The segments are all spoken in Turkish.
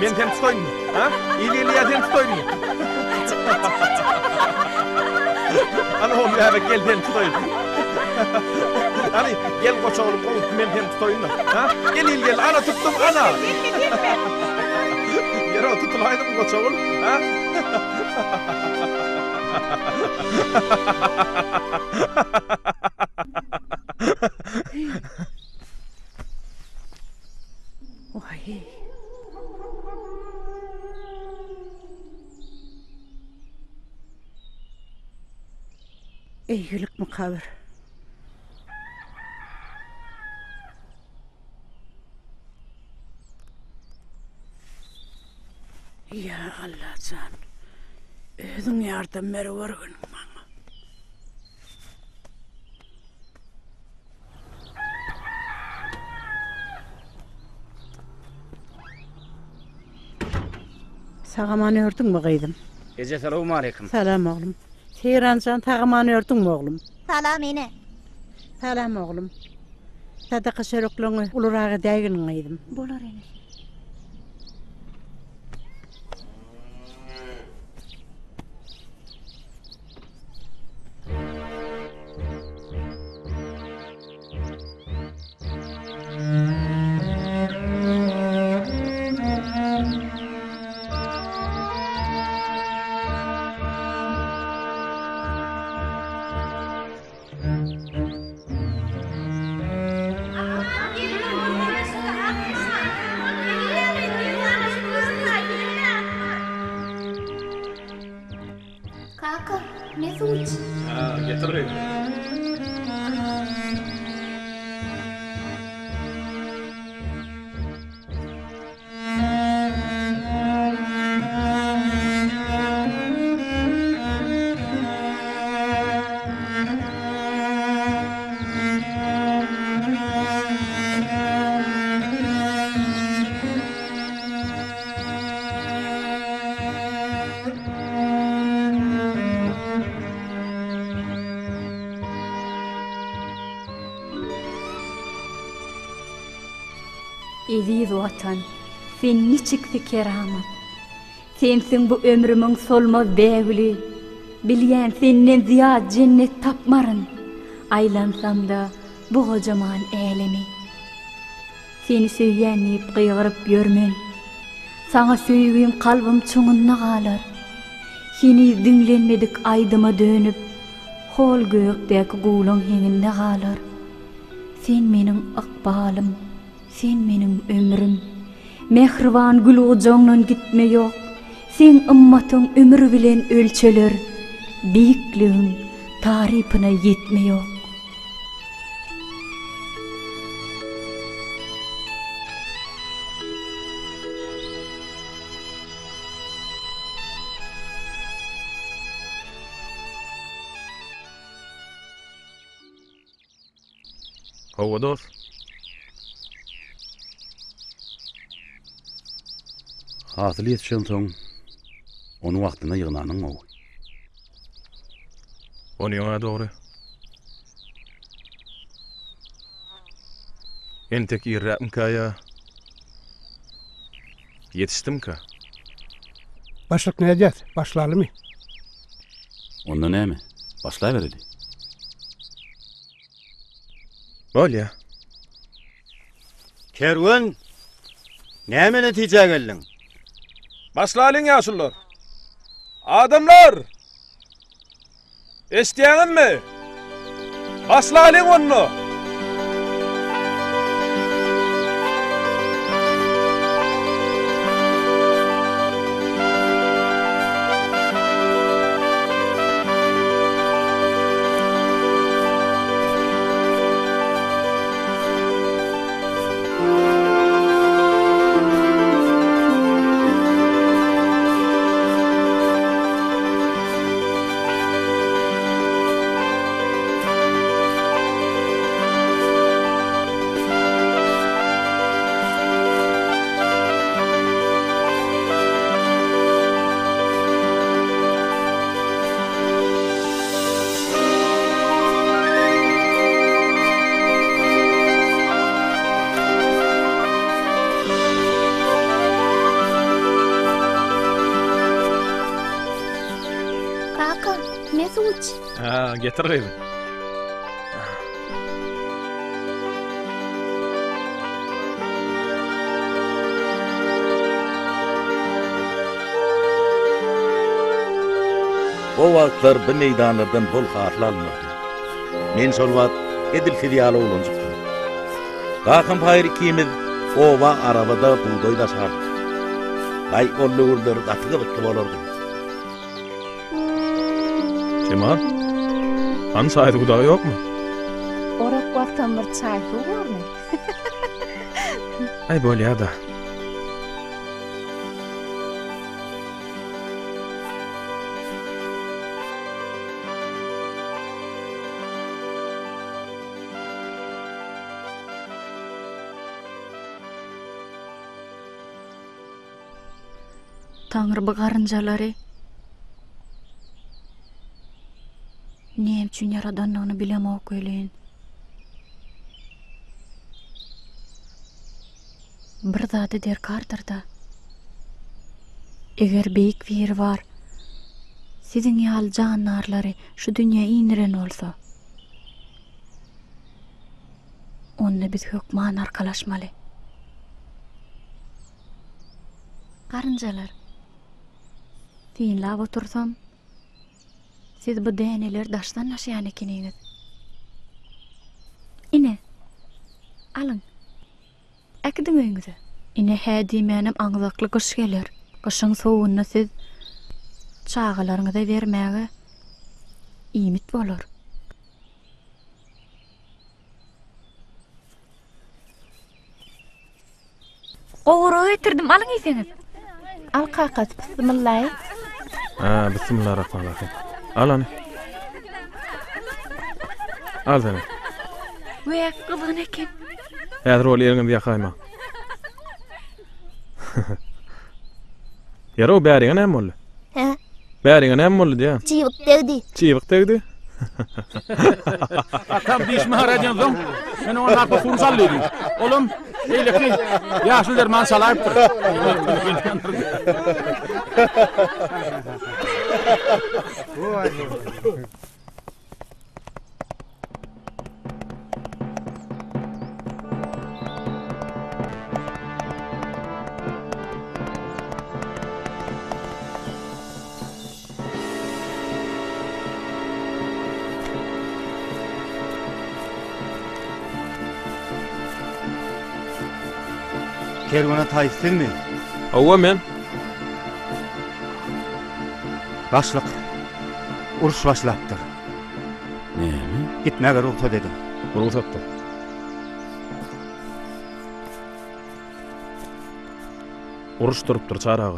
Men seni tutoyun. Ha? İyi seni tutoyun. Ana oğlum ya gel seni tutoyun. Hani gel koç oğlum men seni tutoyun. Ha? Gel ana tuttum ana. Yere tutulaydım koç oğlum. Ha? Vay. İyilik mi kabir? Ya Allah can. Özün yardım beri var günüm bana. Sağamanı ördün mü kıydım? Gece selamun aleyküm. Selam oğlum. Seyrancan tağamanı ördün mü oğlum? Salam ene. Selam oğlum. Sadaka şerokluğunu ulurağı değginin kıydım. Bolar ene. Kaka, ne suç? Ha, getireyim. Aziz vatan, sen niçikti keramat. Sensin bu ömrümün solmaz değguli. Bilyen senden ziyad cennet tapmarın. Aylansam da bu kocaman elemi. Seni söyyenleyip kıygırıp görmen. Sana söygüyüm kalbim çoğunna kalar. Seni dinlenmedik aydıma dönüp, hol gökteki gulun heninde kalar. Sen menin akbalım. Sen menin ömrüm, mehriban gül ucağından gitme yok. Sen ımmatın ömrü bilen ölçülür, büyüklüğün tarifine yetme yok. Havadır. Hasıl yetişen soň onu wagtyna ýygnanyň ogy. Onu yana doğru. Entek irrapim kaya. Yetiştim ka. Başlık ne edeceğiz? Başlayalım mı? Onda näme? Başlaýbereli. Bol ya. Kerwen, näme netije geldin? Başlayalım yaşlılar. Adamlar. Estiyenin mi? Başlayalım onu. Ha, getir gayri. O wagtlar bu meydanlardan bol hatlar alınırdı. Men şol wagt edil filialy olanjykdym. Gakyn paýry ikimiz owa arabada buğday taşardyk. Ay ollugurlar atlygyply bolardy. Cemal, an saýdy Hudaý ýokmy? Orak wagtdan bir çay suw barmy? Ay bolýar da. Taňry bu garynjalary näme üçin yaradanlygyny bilemok ölen. Bir zady derkardyr da. Eger beýik bir bar, siziň ýaly jandarlary şu dünýä iniren bolsa, onda biz hökman arkalaşmaly. Garynjalar, dinläp otursam, siz bu däneler daşdan naşýan ekeniňiz. Ine, alın. Äkidiň öýüňize. Ine hädimenem aňzakly gyş geler. Gyşyň sowuny siz çağalaryňyza bermäge iýmit bolar. Owra getirdim, alyň ýeseňiz. Al kakat, bismillah. Ha, bismillahirrahmanirrahim. Al onu. Al seni. Ve kızgın eken. Häzir ol ýeriňizi ýakaýma. Yara o bäriňe näme boldy? He. Bäriňe näme boldy diýä? Çiýyk degdi. Çiýyk degdi. Tam diş maharajan zoň. Men ona arpa furu sallydy. Olum, eýleki ýaşyl derman salaypdyr. Kergona taýsynmy? Owa men. Başlyk. Uruş başlapdyr. Näme? Gitmäge ruhsat edin. Ruhsatdy. Uruş turupdyr çaragy.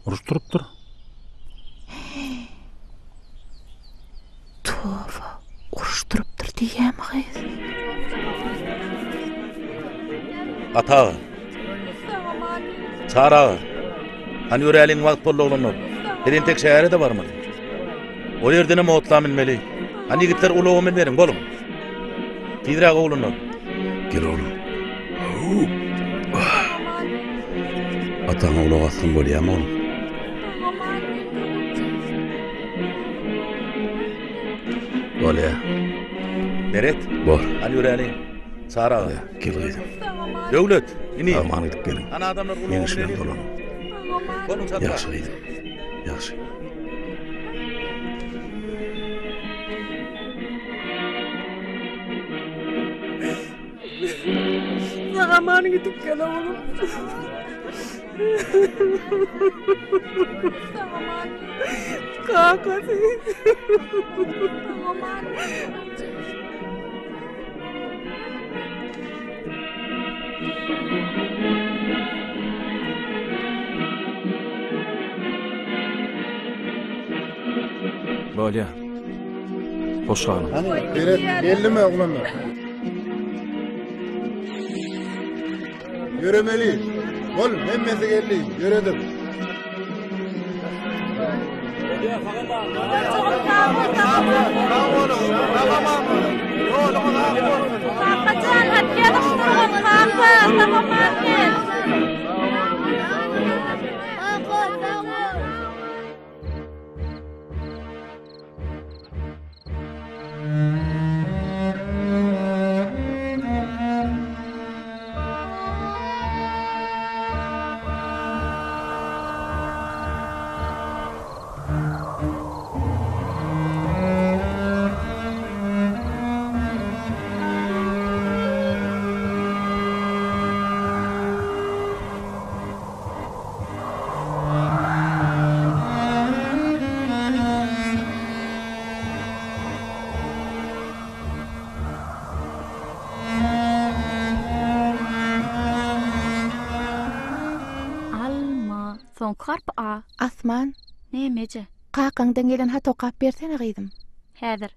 Uruş turupdyr. Towa, uruş turupdyr diýämi? Ata. Çara. Hani ýöräliň wagt bollugynok. Eden tek şäheri de barmy? O ýerde näme otla minmeli? Hani ýigitler ulogy men berin bolum. Tiýdirä oglunok. Gel oğlum. Ataň ulogy asyn bolýarmy oğlum? Bolýar. Deret? Bor. Hani ýöräliň. Çara. Gel gydym. Döwlet, ini. Aman gidip gelin. Ana adamlar ulogy men dolan. Yaxşı gydym. Yaxşı. Aman gidip gel oğlum. Kakası. Bolýar. Hoş geldin. Hani belli mi oğlanlar? Göremeliyiz. Oğlum hemmesi geldi. Göredim. Son karp a. Asman, Nemece? kakangdan gelen ha tokap bersene gıydım. Häzir.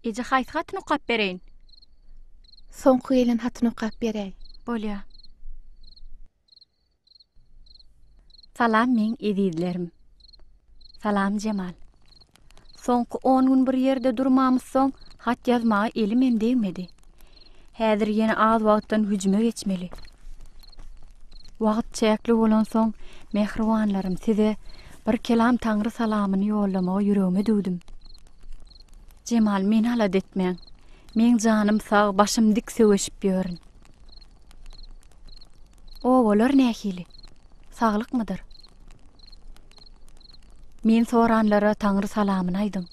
Ece haýsat nukap bereýin. Soňky gelen hatyn okap berey. Bolýa. Salam men edidlerim. Salam Cemal. Soňky 10 gün bir ýerde durmamyz soň hat ýazmagy elim hem degmedi. Häzir ýene az wagtdan hüjüme geçmeli. Wagt çäkli bolan soň mehribanlarym size bir kelam Taňry salamyny ýollamagy ýüregime döwdüm. Cemal men halat etmeň. Men janym sag, başym dik söwüşip ýörün. O bolar nähili? Saglykmydyr? Men soranlara Taňry salamyny aýdym.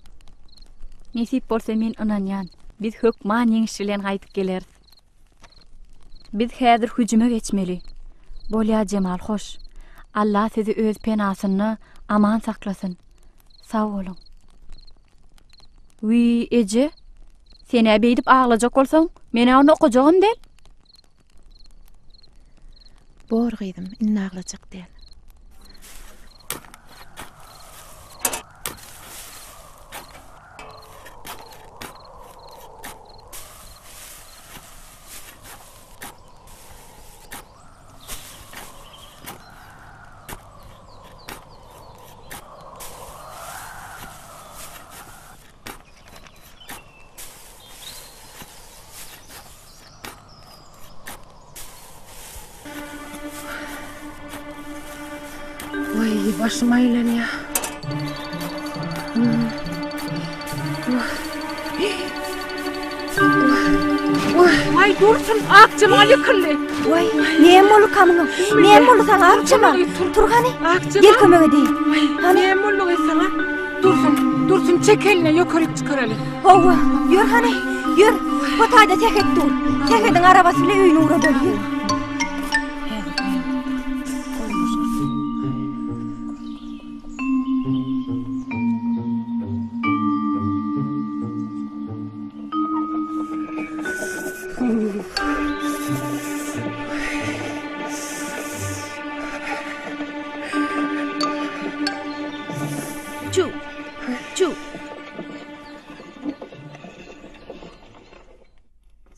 Nesip bolsa men inanýan. Biz hökman ýeňişilen gaýtyp geler. Biz häzir hüjüme geçmeli. Bolýa Cemal hoş. Allah sizi öz penasyny aman saklasyn. Sag bolun. Wi Ece, seni beýdip ağlajak bolsaň, meni onu okujagym del. Bor gıydım, inna ağlajak del. Vay başım aýlanya. Vay dursun Akçamal ýykyldy. Vay, näme bolup kamyň? Näme bolup saňa Akçamal? Turgany? Gel kömek edeyim. Näme boldy sana? Dursun çek eline ýökerek çykaraly. Hawa, ýür hany, ýür. Bu taýda tehet dur. Tehediň arabasy bilen öýüne ura bolýar.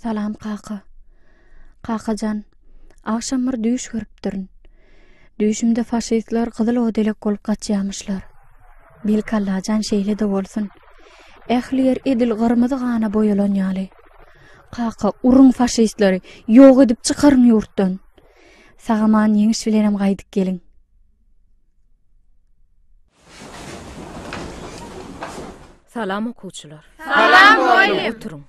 Salam kaka. Kakacan, akşam bir düýüş görüpdirin. Düýüşümde faşistler gyzyl odelek bolup gaçýarmyşlar. Bilkallajan şeýle de bolsun. Ähliler edil gyrmyzy gana boýalan ýaly. Kaka urun faşistleri ýok edip çykaryn ýurtdan. Sagaman ýeňiş bilenem gaýdyp gelin. Salam okuwçylar. Salam boýlum. Oturun.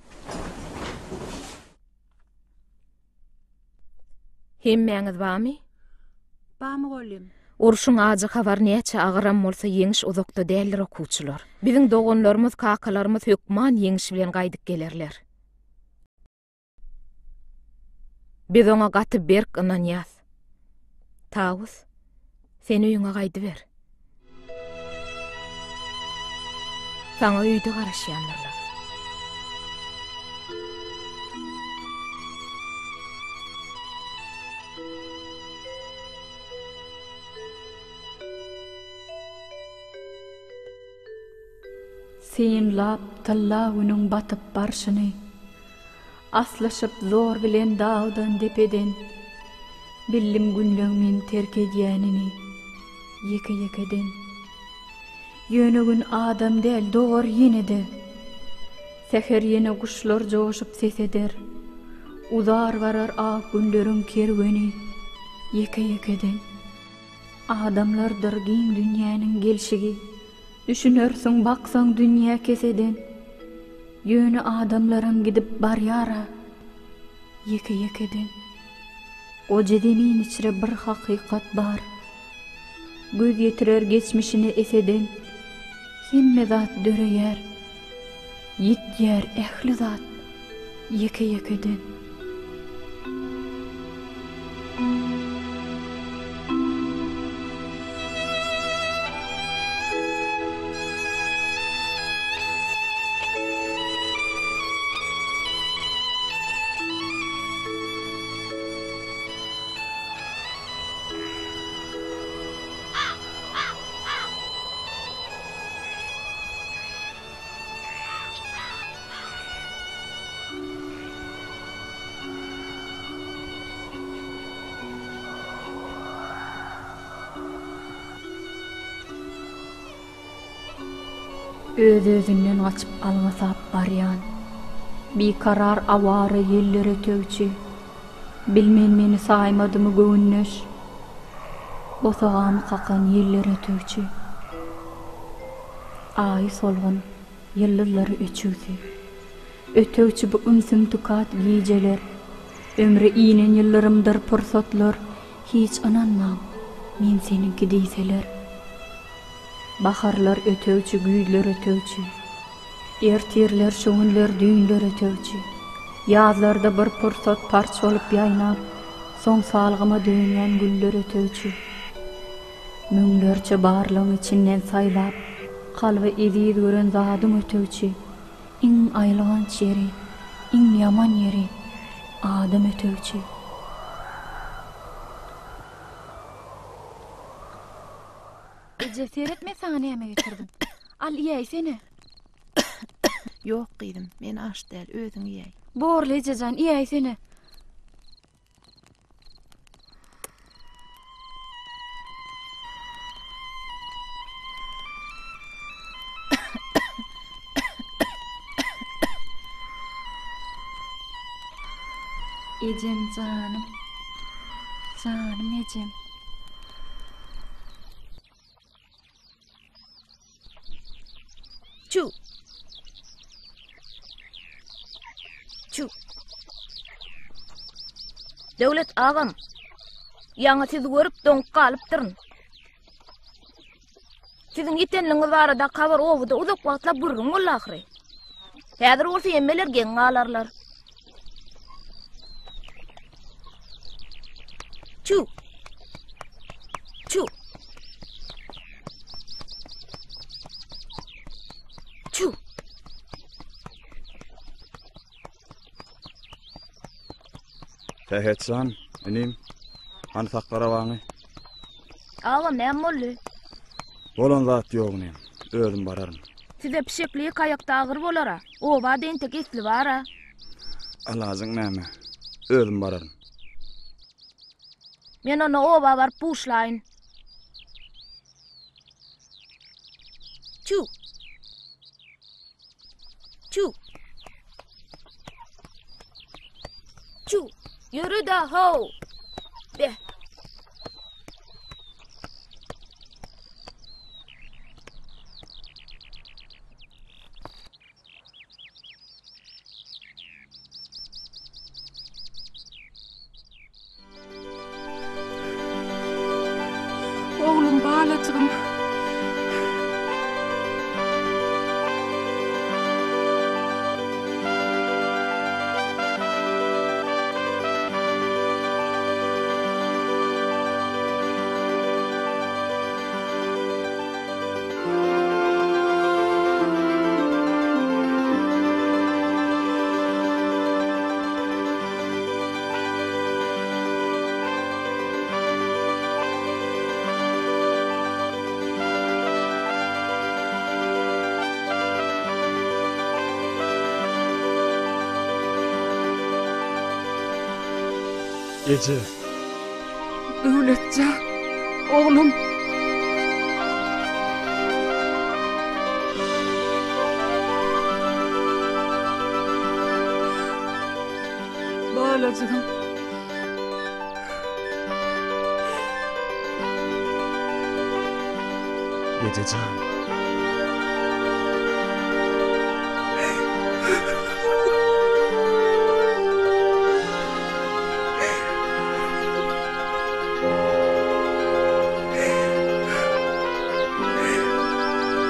Hemmeňiz bamy? Bamy boýlum. Uruşun ajy habar näçe agyram bolsa ýeňiş uzakda däldir okuwçylar. Biziň doganlarymyz, kakalarymyz hökman ýeňiş bilen gaýdyp gelerler. Biz oňa gaty berk inanýas. Tawus, seni öýüňe gaýdy ber. Saňa öýde garaşýanlar. Sen lap tallawunyň batyp barşyny, aslaşyp zor bilen dağdan depeden, billim günlüğümün terk edýänini, ýeke-ýekeden. Ýönegün adam däl dogor ýene-de, seher ýene guşlar joşup ses eder, uzar barar ak günleriň kerweni, ýeke-ýekeden. Adamlardyr giň dünýäniň gelşigi, düşünürsin baksan dünya keseden, yönü adamlarım gidip barýara, ýeke-ýekeden. O jedemin içre bir hakykat bar, göz ýetirer geçmişini eseden, himme zat döreýär, ýitýär ähli zat, ýeke-ýekeden. Öz-özünden açıp almasap baryan. Bir karar avarı yellere tövçi. Bilmen meni saymadımı göğünneş. Bosağamı kakan yellere tövçi. Ay solgun, yıldızları öçüzi. Ötövçi bu ümsüm tukat giyceler. Ömrü iyinen yıllarımdır pırsatlar. Hiç ananmam, men seninki deyseler. Baharlar ötövçi, güýler ötövçi. Ertirler, şoňunlar, düýünler ötövçi. Yazlarda bir pırsat parça olup ýaýnap, soň salgyma döňýän güller ötövçi. Müňlerçe barlaň içinden saýlap, kalby eziz gören zadym ötövçi. Iň aýlagan şeri, iň ýaman ýeri, adam ötövçi. Seyretme sana näme getirdim. Al ýeý seni. Ýok gyýdym, men aş däl, özüň ýeý. Borly ejejan, ýeý seni. Ejem canım. Canım ejem. Çu. Çu. Döwlet agam. Ýaňy siz görüp doňup galypdyryn. Siziň ýetenliňiz barada kabar owuda uzak wagtlap burun bolla ahry. Häzir bolsa emmeler geň alarlar. Çu. Çu. Çu. Tähetsan, inim. Hani saklara waňy. Agam näme boldy? Bolan zat ýok inim. Özüm bararym. Size pişekli kayakda ağır bolara. Oba deň tek isli bara. Alazyň näme? Özüm bararym. Men onu oba var puşlaýyn. Çu. Çu. Çu. Yürü da ho. Be. Oğlum bağlatırım. Gece. Öğretçe, oğlum. Bağlacığım. Gececan.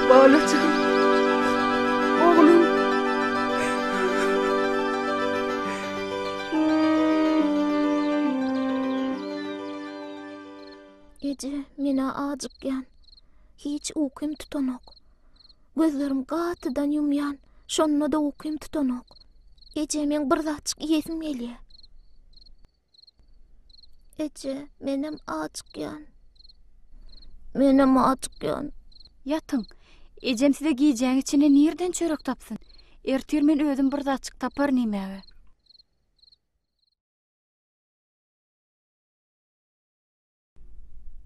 Bağlacığım, oğlum. Ece, mena azıkken. Hiç uykym tutanok. Gözlerim gatydan yumyan, şonda da uykym tutanok. Ece, men bir zatçyk ýesim gelýär. Ece, menem azıkken. Menem azıkken. Yatyň. Ejem size giýjäň içine nerden çörek tapsyn? Ertir men özüm bir zatçyk tapar nimäge?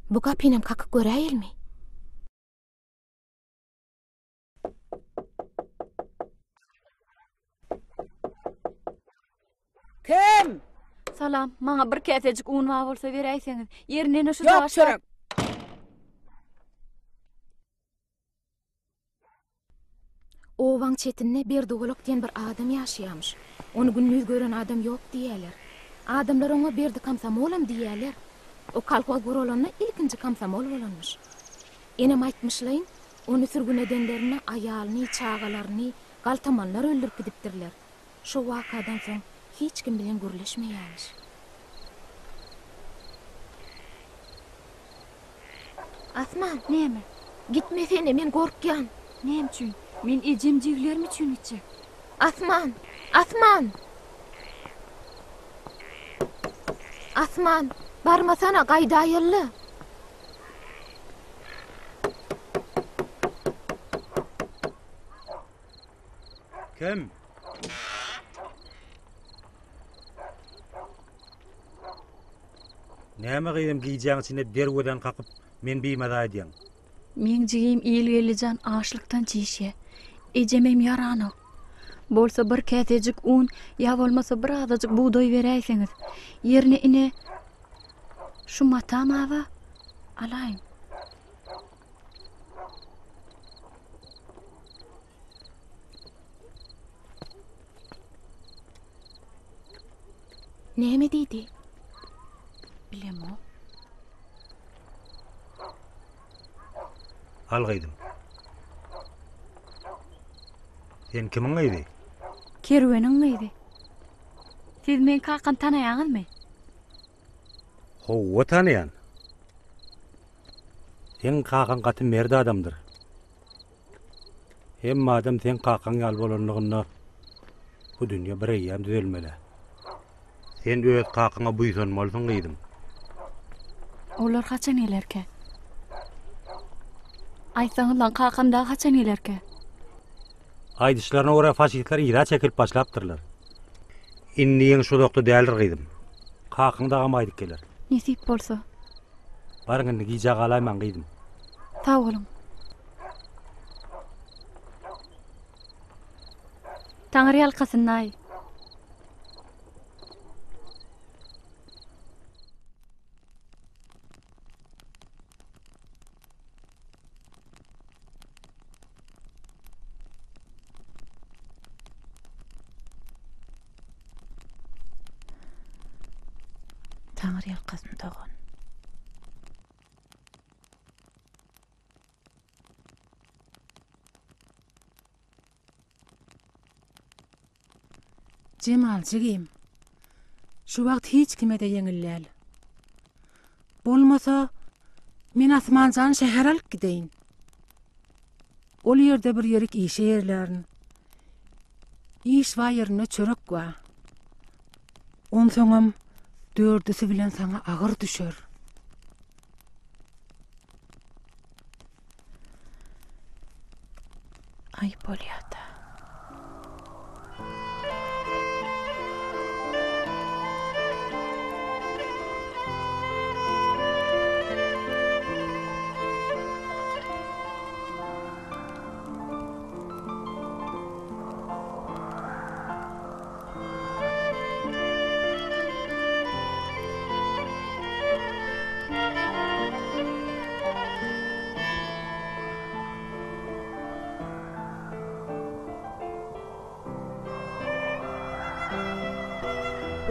Bu kapinem kakık göräýilmi? Kim? Salam, maňa bir käsejik un wa bolsa beräýseňiz. Ýerine şu Yok çörek. Owaň çetinne Berdogolok diýen bir adam ýaşaýarmyş. Onu gündüz gören adam ýok diýerler. Adamlar ona berdi komsomolam diýerler. O kolhoz gurolanyna ilkinji komsomol bolanmyş. Enem aýtmyşlaýyn, onu sürgün edenlerini, aýalyny, çağalaryny, galtamanlar öldürüp gidipdirler. Şu wakadan soň hiç kim bilen gürleşmeýärmiş. Asman, Näme? gitmesene, men gorkýan. Näme üçin? Men ejem jiglerim üçin içe. Asman, Asman. Asman, barmasana gaýdaýylly. Kim? Näme gyýdym giýjäň içine berweden kakyp men biýmada edýän. Men jigim ýelgelijan aşlykdan çeşe. Ejemem ýarany. Bolsa bir käsejik un, ýa bolmasa bir azajyk buğday beräýseňiz. Ýerine ine şu matamawa alaýyn. Näme diýdi? Bilemo. Al gyýdym. Sen kimiň gyýdy? Kerweniň gyýdy. Siz men kakan tanaýaňyzmy? Howa tanıyan. Sen kakan gaty merdi adamdır. Hem madem sen kakan ýal bolanlygyny bu dünýä bir ýam düzelmeli. Sen öz kakana buýsanmalysyň gyýdym. Olar haçan elerke? Aýsaňyzdan kakanda haçan elerke? Aýdyşlaryna görä faşistler ýyra çekilip başlapdyrlar. Indiň şu dokda däldir gyýdym. Kakyn da gamaýdyk geler. Nesip bolsa. Barňyny giýjä galaýman gyýdym. Sag bolun. Taňry ýalkasyny. Taňry ýalkasyny tagan. Cemal jigim. Şu wagt hiç kime de yeňilläl. Bolmasa men Asmanjan şäher alyp gideýin. Ol ýerde bir ýerik iş ýerlerini. İş wa ýerine çörek wa. On soňam dördüsü bilen sana agyr düşer. Ay bolýarda.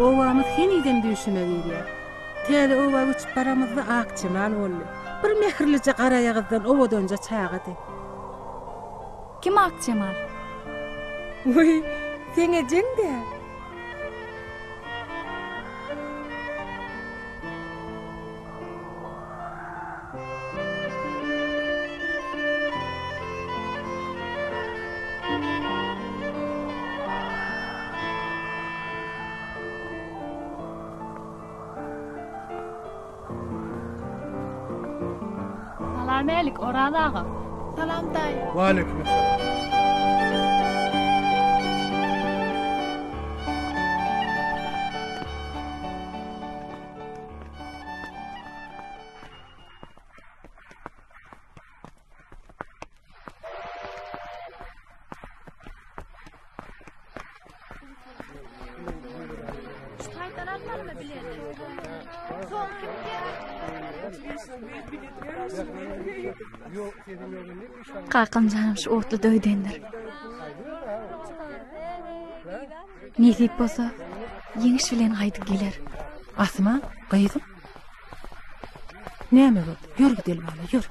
Owamyz heniden düşüme gelýär. Täze owa uçup baramyzda Akçymal boldy. Bir mehirlice gara ýagızdan owadonja çağıdy. Kim Akçymal? Uy, sen ejeň-de. Salam alik, Oral ağa. Salam daý. Wa aleykum selam. Qaaqamjanym şu otlu döýdendir. Nesip bolsa, ýeňiş bilen gaýdyp geler. Asma, gaýdym. Näme bol? Ýör gidel bala, ýör.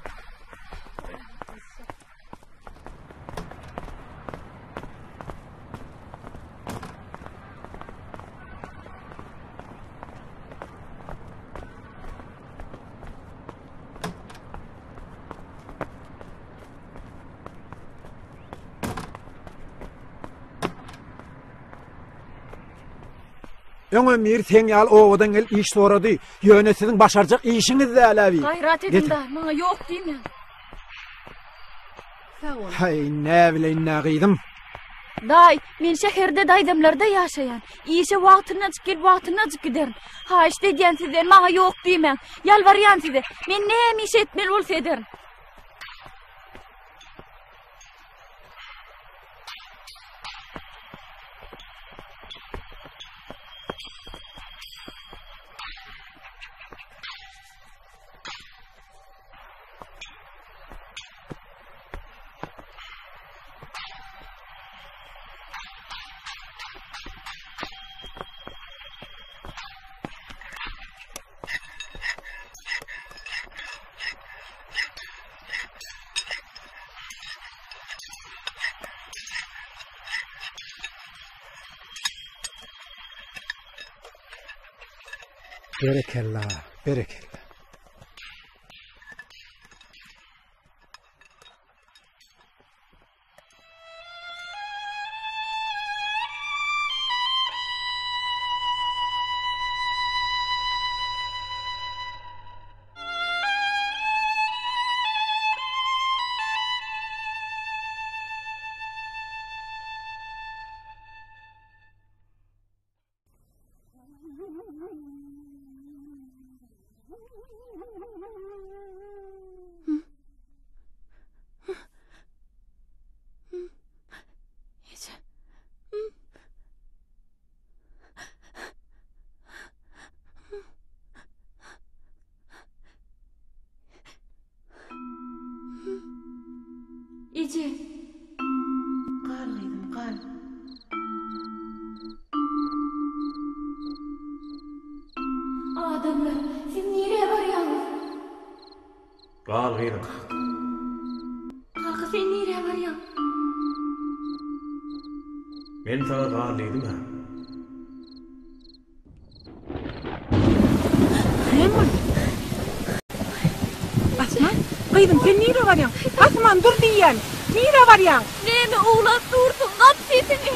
Öňe mir sen ýal owadan gel iş sorady. Ýöne siziň başarjak işiňiz däläbi. Gaýrat edin da, maňa ýok diýme. Hay, ne bilen nägidym. Day, men şeherde daýdamlarda ýaşaýan. Işe wagtyna çykip wagtyna giderim. Ha işte diýen sizden maňa ýok diýmeň. Ýalbarýan size. Men näme iş etmeli bolsa ederim. Berekella, berekella. Ece. Qalgydım, qal. Adamlar, siz nereye barýaňyz? Qalgydım. Qaqa, sen nereye barýaň? Men sana qalgydım ha. Asma, gaýdym, sen nereye barýaň? Asman dur diýen. Nereye barýaň? Näme oğlan dursun, gap sesini.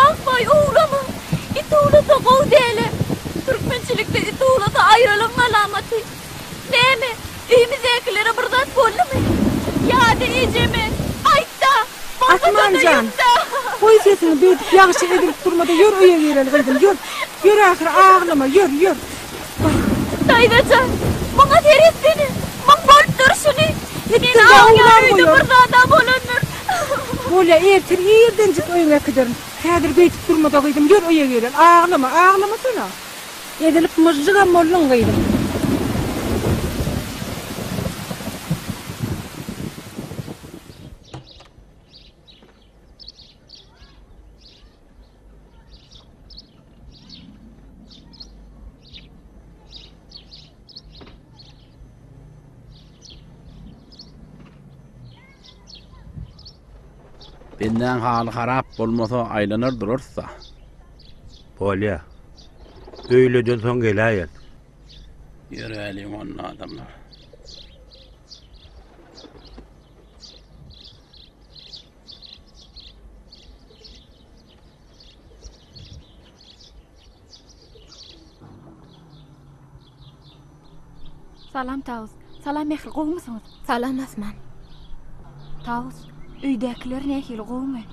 Alpay oğlamı. İtuğlata qow däle. Türkmençilikde ituğlata aýralan alamaty. Näme? Üýümizekilere birdat boldymy? Ýa-da ejemi? Aýtda. Asmanjan. Qoy sesini büyütüp ýagşy edilip durmada ýör öýe gereli gaýdym. Ýör. Ýör ahir ağlama, ýör, ýör. Daýdajan, maňa teresini. Maň bolup durşuny. Etdi ýaglar goýar. Birdat bolandyr. Bola ertir ýerdenjik öýüňe giderim. Häzir büyütüp durmada gaýdym. Ýör öýe gereli. Ağlama, ağlama sana. Edilip mıjjyga mollun gaýdym. Benden haly harap bolmasa aýlanar durursa. Bolýa. Öýleden soň gelýär. Ýörelim onun adamlar. Salam Tawus. Salam mehri gowmusyňyz? Salam Asman. Tawus, öýdekiler nähili gowmy?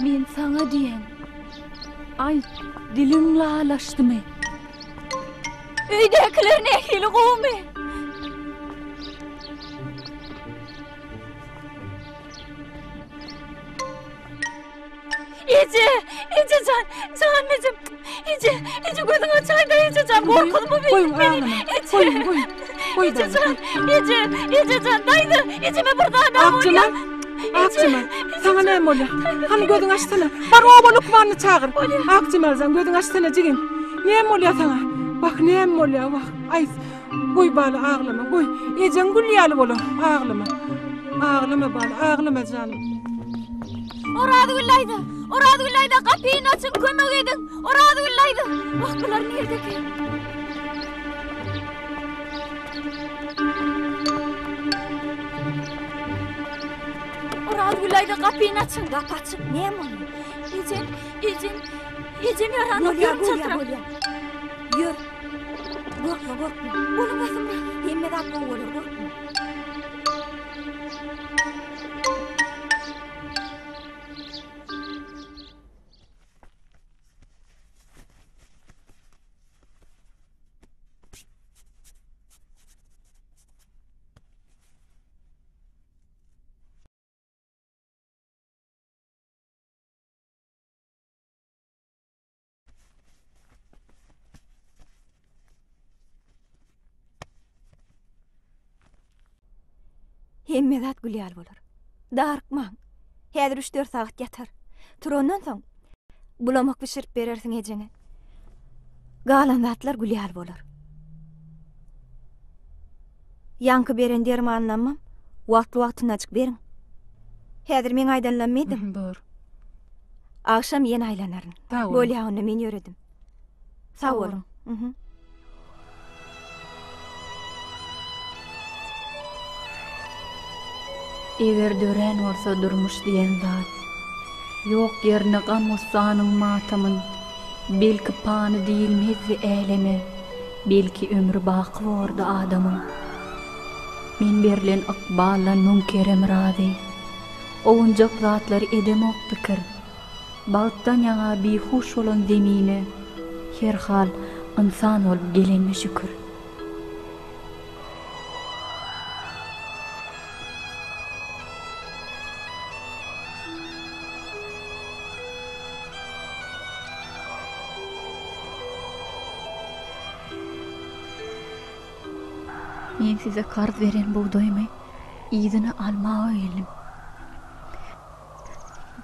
Men sana diýen. Ay, dilim lalaşdymy? Öýdekiler nähili gowmy? Ejecan korkulma Koyun ağlama. Koyun. Ejecan daydı. Ejeme buradan Akçımal, sana ne oluyor? Hani gözün açsana. Bar oğlu Lukman'ı çağır. Akçımal sen gözün açsana cigin. Ne oluyor sana? Bak ne oluyor bak. Ay, koy bana ağlama koy. Ecen gülyalı olur ağlama. Ağlama bana ağlama canım. Orada güllaydı. Kapıyı açın kömek edin. Orada güllaydı. Bak bunlar nerede ki? Orada güllaydı kapıyı açın. Kapı açın. Ne mi oluyor? Ecen yaranıp yürüm çatıram. Yür. Korkma. Olmasın bırak. Hemmedat bu olur korkma. Hemmedat gülyal bolur. Darıkmaň. Häzir 3-4 saat yatar. Turandan soň bulamak pişirip berersiň ejene. Galan zatlar gülyal bolur. Yankı beren derimi anlamam. Wagt-wagtyna açyk beriň. Häzir men aýdanlanmaýdym. Bor. Akşam ýene aýlanaryn. Bolýagyny men ýöredim. Sag bolun. Eger dören olsa durmuş diyen zat. Yok yerine gamussanyň matamyn. Belki pany diýilmezdi äleme. Belki ömrü baky bordy adamyň. Men berilen ykballan münkerem razy. Owunjak zatlary edemok pikir. Bagtdan ýaňa bihuş bolan zemine. Her hal insan bolup gelenme şükür. Men size karz veren buğdaymy ýygyny almagy geldim.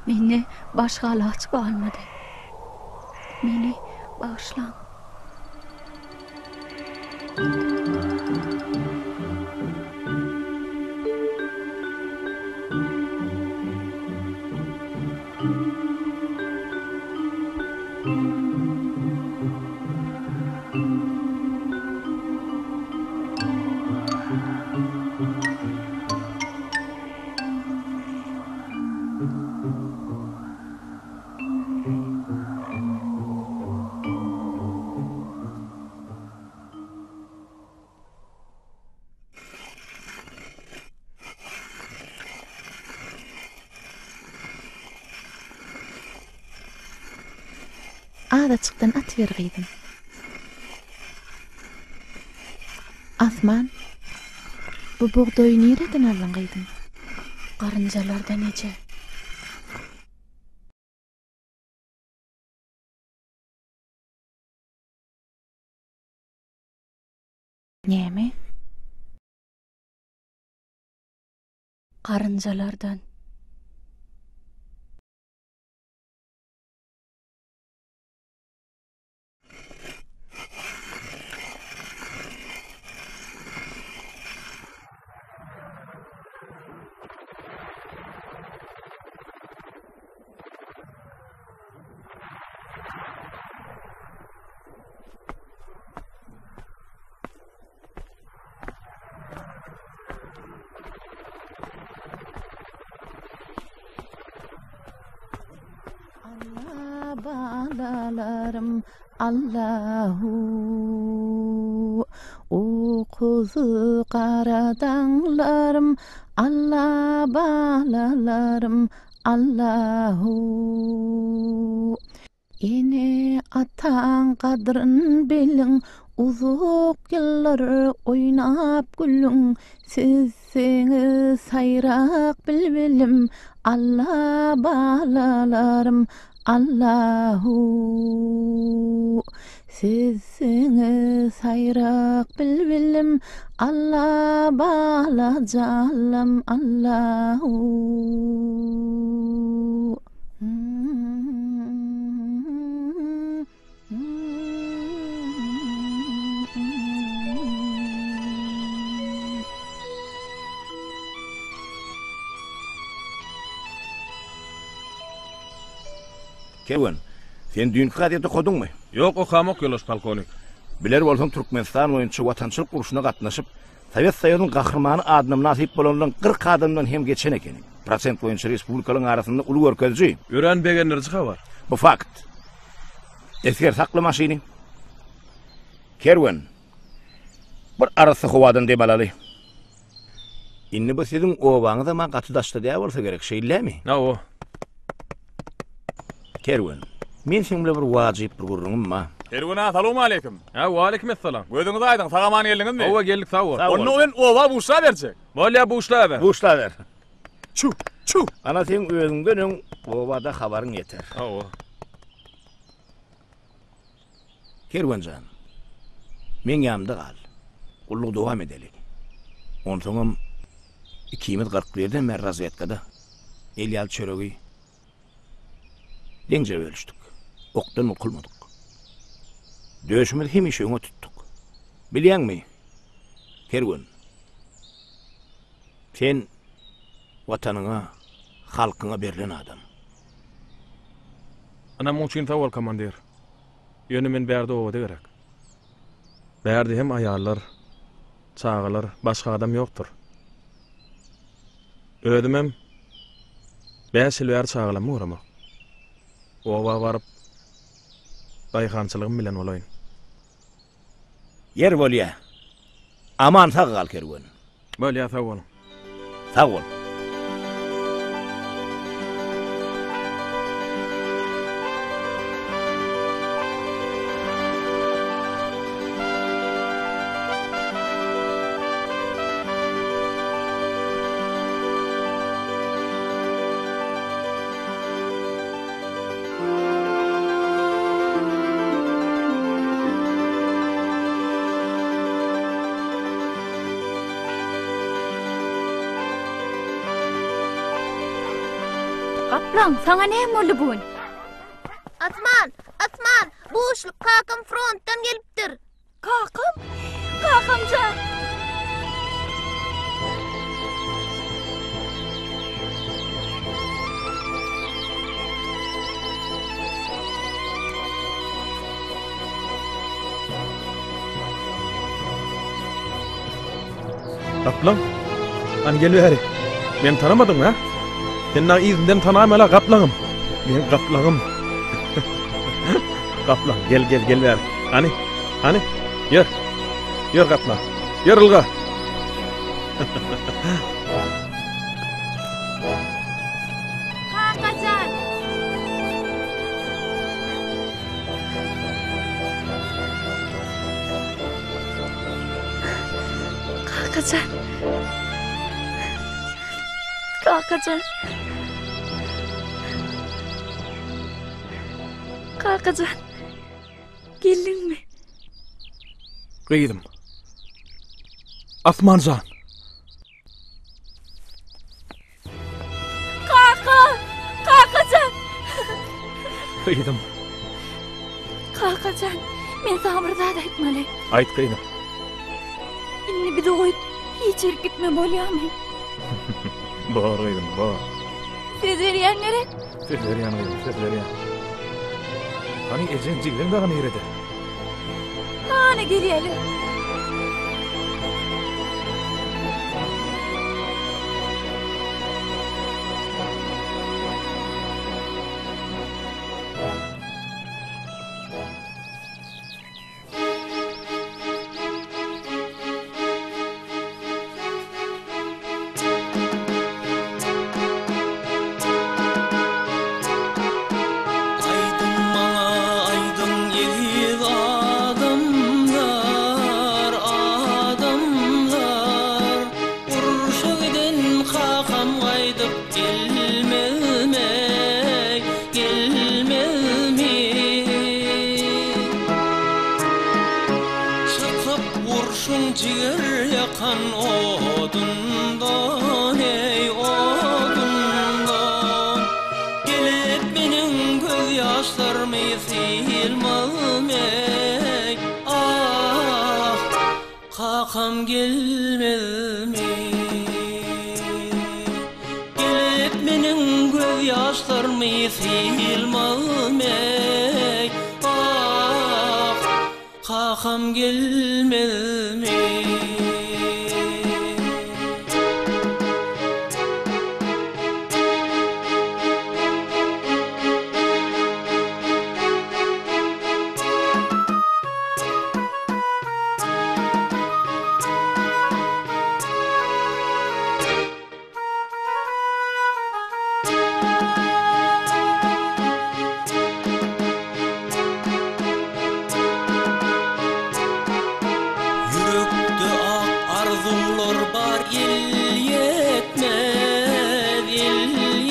Meni başga alaç almady. Meni bağışlaň. Adaçykdan at bergeydim. Asman, bu buğdoyu nereden alıngaydın? Garynjalardan eje. Näme? Garynjalardan. Balalarım Allahu o kuzu karadanlarım Allah balalarım Allahu ene atan kadrın bilin uzuk yıllar oynap gülün siz seni sayrak bilbilim Allah balalarım Allahu Sizsiniz hayrak bilbilim Allah bala jallam Allahu. Kerwen, sen dünkü gadiyeti kodun mu? Yok, okamok yolos polkovnik. Biler bolsam Türkmenistan oyunçu vatançılık uruşuna gatnaşıp Sovet Soyunynyň gahrmany adyna nasip bolanlaryň 40 adamdan hem geçen eken. Prosent boýunça respublikalyň arasynda uly görkezji. Örenbegenler çyka var. Bu fakt. Esker saklı maşini. Kerwen. Bir arasy howadan debalaly. Inni bu sizin owaňyza ma gatydaşda diýe bolsa gerek şeýlemi? O. Kerwen. Men seňle bir wajyp bir gurrunum ma. Kerwen, assalamu alaykum. Wa alaykum assalam. Gözüňiz aýdyn, sagaman geldiňizmi? Owa geldik, sag ol. Onu ben owa buşla berjek. Bolýa buşla ber. Buşla ber. Çu. Ana sen özüňden owada habaryň ýeter. O. Kerwenjan. Men ýamda gal. Ulluq dowam edelik. Onsoňam 2040'larda men razvedkada Elyal çöregi deňje bölüşdik. Okdan okulmadyk. Döşümüz hemişe öňe tuttuk. Bilýärmi? Kerwen. Sen watanyňa, halkyňa berilen adam. Ana muçin tawal komandir. Ýöne men bärde owada gerek. Bärde hem aýallar, çağalar, başga adam ýokdur. Ödümem bäsilwer çağalamy uramak. Owa baryp baýhançylygym bilen olaýyn. Yer bolýa. Aman sag gal Kerwen. Bolýa, sag ol. Sag ol. Kaplan, sana näme boldy bugün? Atman, bu uşluk kakam frontdan gelipdir. Kakamcan. Kaplan, an gelýär. Men tanamadym ha? Senin izinden tanamala kaplanım. Men kaplanım. Kaplan, gel ver. Hani? Yer kaplan. Yer ılga. Kakacan. Kakacan. Geldin mi? Gıydım. Asmancan. Kakacan. Gıydım. Kakacan. Men sana bir zat aýtmaly. Aýt gıydım. Inni bir doýup hiç gitme bolýarmy? Bar gıydım, bar. Sezerýän gerek. Sezerýän gıydım, sezerýän. Hani ejen jiglen daga nerede? Ana gelýärler. ciğer yakan odundan ey odundan gelip benim göz yaşlarımı silmem ey ah kakam gelmez mi gelip benim göz yaşlarımı silmem ey ah kakam gelmez mi Yürekde ak arzular var il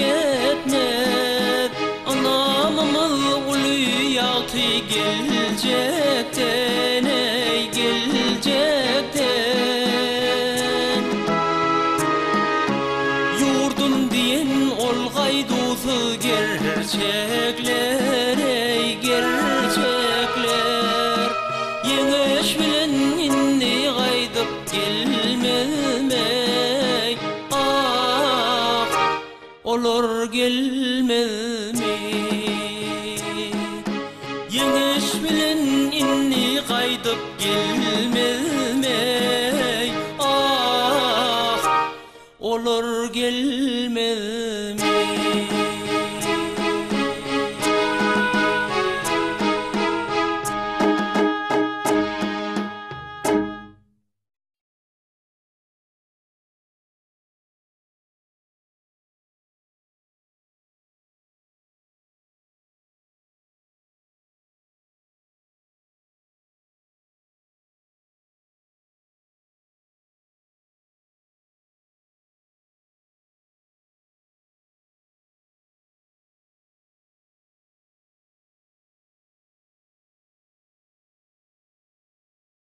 yetmez anamımız uluyatı gelecekten ey gelecekten yurdum diyen ol gaydusu gerçekler ey gerçekler yemiş bilen inni gaydıp gelmez ah olur gelmez mi yemiş bilen inni gaydıp gelmez ah olur gelmez mi